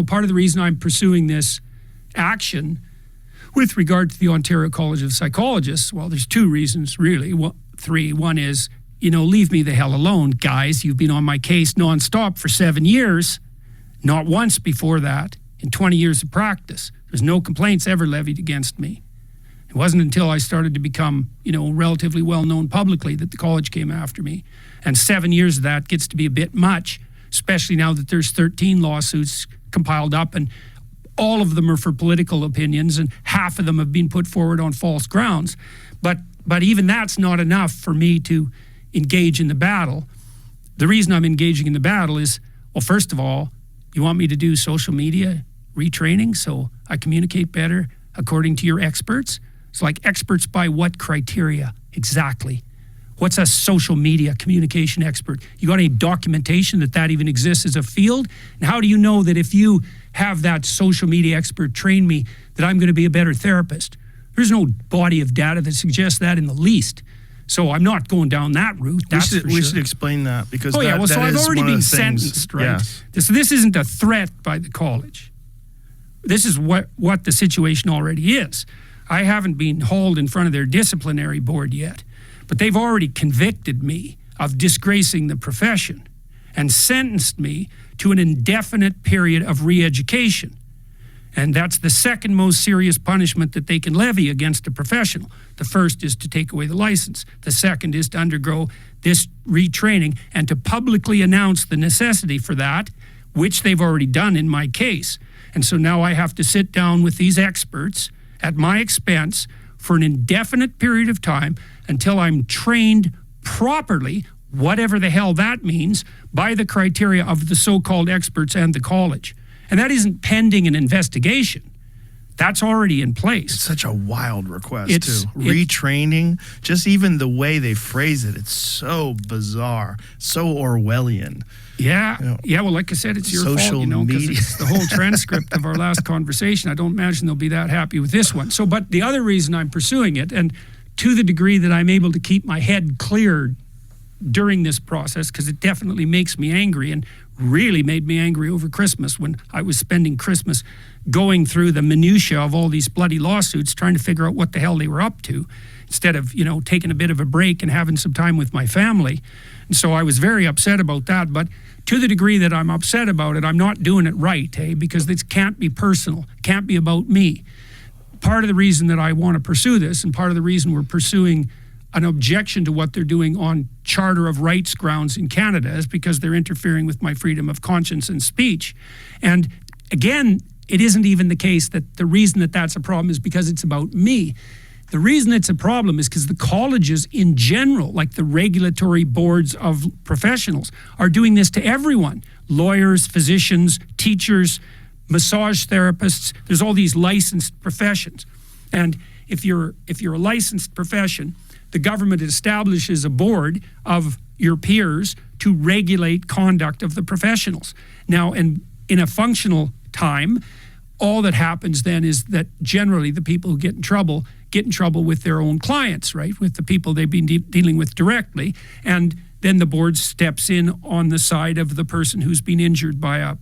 part of the reason I'm pursuing this action with regard to the Ontario College of Psychologists, well, there's two reasons, really. Well, three. One is, leave me the hell alone, guys. You've been on my case nonstop for 7 years, not once before that, in 20 years of practice. There's no complaints ever levied against me. It wasn't until I started to become, relatively well-known publicly that the college came after me. And 7 years of that gets to be a bit much, especially now that there's 13 lawsuits compiled up, and all of them are for political opinions, and half of them have been put forward on false grounds. But even that's not enough for me to engage in the battle. The reason I'm engaging in the battle is, well, first of all, you want me to do social media retraining so I communicate better according to your experts? It's like, experts by what criteria exactly? What's a social media communication expert? You got any documentation that even exists as a field? And how do you know that if you have that social media expert train me, that I'm going to be a better therapist? There's no body of data that suggests that in the least. So I'm not going down that route. We should explain that, because so I've already been sentenced, right? Yes. This isn't a threat by the college. This is what the situation already is. I haven't been hauled in front of their disciplinary board yet, but they've already convicted me of disgracing the profession and sentenced me to an indefinite period of re-education. And that's the second most serious punishment that they can levy against a professional. The first is to take away the license. The second is to undergo this retraining and to publicly announce the necessity for that, which they've already done in my case. And so now I have to sit down with these experts at my expense for an indefinite period of time until I'm trained properly, whatever the hell that means, by the criteria of the so-called experts and the college. And that isn't pending an investigation. That's already in place. It's such a wild request, too. Retraining, just even the way they phrase it, it's so bizarre, so Orwellian. Yeah, well, like I said, it's your fault, because it's the whole transcript of our last conversation. I don't imagine they'll be that happy with this one. So, but the other reason I'm pursuing it, and to the degree that I'm able to keep my head clear during this process, because it definitely makes me angry, and really made me angry over Christmas when I was spending Christmas going through the minutiae of all these bloody lawsuits, trying to figure out what the hell they were up to, instead of, taking a bit of a break and having some time with my family. And so I was very upset about that. But to the degree that I'm upset about it, I'm not doing it right, because this can't be personal, can't be about me. Part of the reason that I want to pursue this, and part of the reason we're pursuing an objection to what they're doing on Charter of Rights grounds in Canada, is because they're interfering with my freedom of conscience and speech. And again, it isn't even the case that the reason that that's a problem is because it's about me. The reason it's a problem is because the colleges in general, like the regulatory boards of professionals, are doing this to everyone. Lawyers, physicians, teachers, massage therapists. There's all these licensed professions. And if you're a licensed profession, the government establishes a board of your peers to regulate conduct of the professionals. Now, and in a functional time, all that happens then is that generally the people who get in trouble with their own clients, right? With the people they've been dealing with directly. And then the board steps in on the side of the person who's been injured by a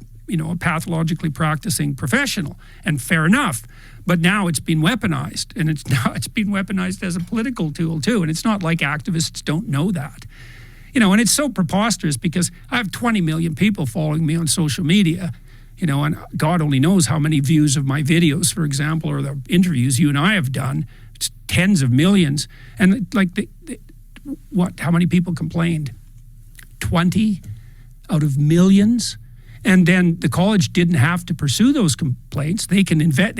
pathologically practicing professional. And fair enough. But now it's been weaponized, and it's been weaponized as a political tool too. And it's not like activists don't know that. And it's so preposterous because I have 20 million people following me on social media, and God only knows how many views of my videos, for example, or the interviews you and I have done. It's tens of millions. And how many people complained? 20 out of millions? And then the college didn't have to pursue those complaints. They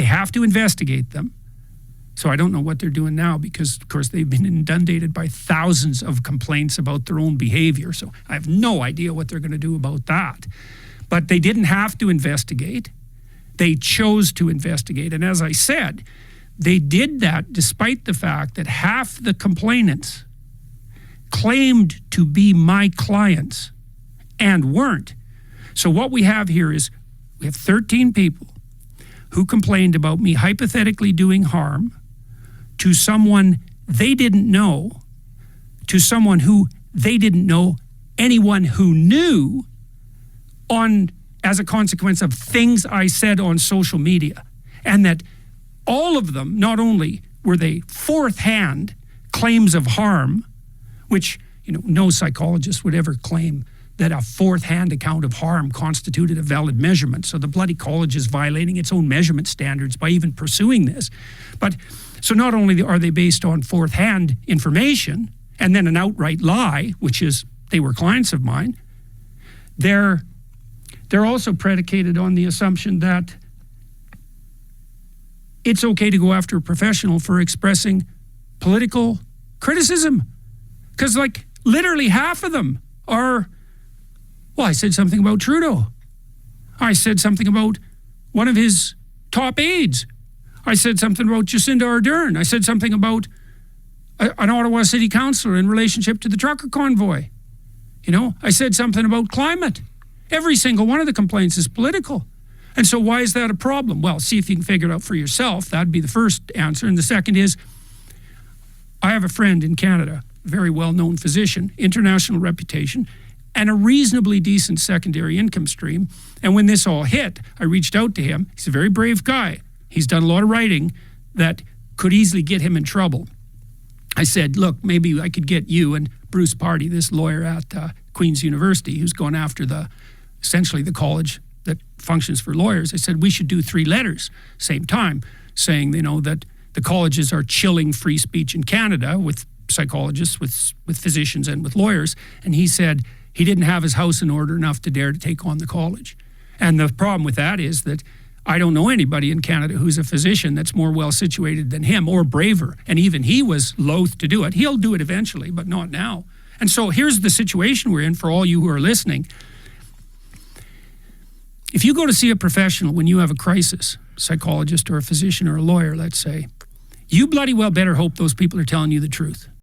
have to investigate them. So I don't know what they're doing now because, of course, they've been inundated by thousands of complaints about their own behavior. So I have no idea what they're going to do about that. But they didn't have to investigate. They chose to investigate. And as I said, they did that despite the fact that half the complainants claimed to be my clients and weren't. So what we have here is we have 13 people who complained about me hypothetically doing harm to someone they didn't know, to someone who they didn't know, anyone who knew, on as a consequence of things I said on social media. And that all of them, not only were they fourth-hand claims of harm, which, no psychologist would ever claim that a fourth-hand account of harm constituted a valid measurement. So the bloody college is violating its own measurement standards by even pursuing this. But so not only are they based on fourth-hand information and then an outright lie, which is they were clients of mine, they're also predicated on the assumption that it's okay to go after a professional for expressing political criticism. Because literally half of them are, well, I said something about Trudeau. I said something about one of his top aides. I said something about Jacinda Ardern. I said something about an Ottawa city councillor in relationship to the trucker convoy. I said something about climate. Every single one of the complaints is political. And so why is that a problem? Well, see if you can figure it out for yourself. That'd be the first answer. And the second is, I have a friend in Canada, a very well-known physician, international reputation, and a reasonably decent secondary income stream. And when this all hit, I reached out to him. He's a very brave guy. He's done a lot of writing that could easily get him in trouble. I said, look, maybe I could get you and Bruce Party, this lawyer at Queen's University, who's gone after essentially the college that functions for lawyers. I said, we should do 3 letters, same time, saying, that the colleges are chilling free speech in Canada with psychologists, with physicians, and with lawyers. And he said he didn't have his house in order enough to dare to take on the college. And the problem with that is that I don't know anybody in Canada who's a physician that's more well-situated than him or braver. And even he was loath to do it. He'll do it eventually, but not now. And so here's the situation we're in for all you who are listening. If you go to see a professional when you have a crisis, psychologist or a physician or a lawyer, let's say, you bloody well better hope those people are telling you the truth.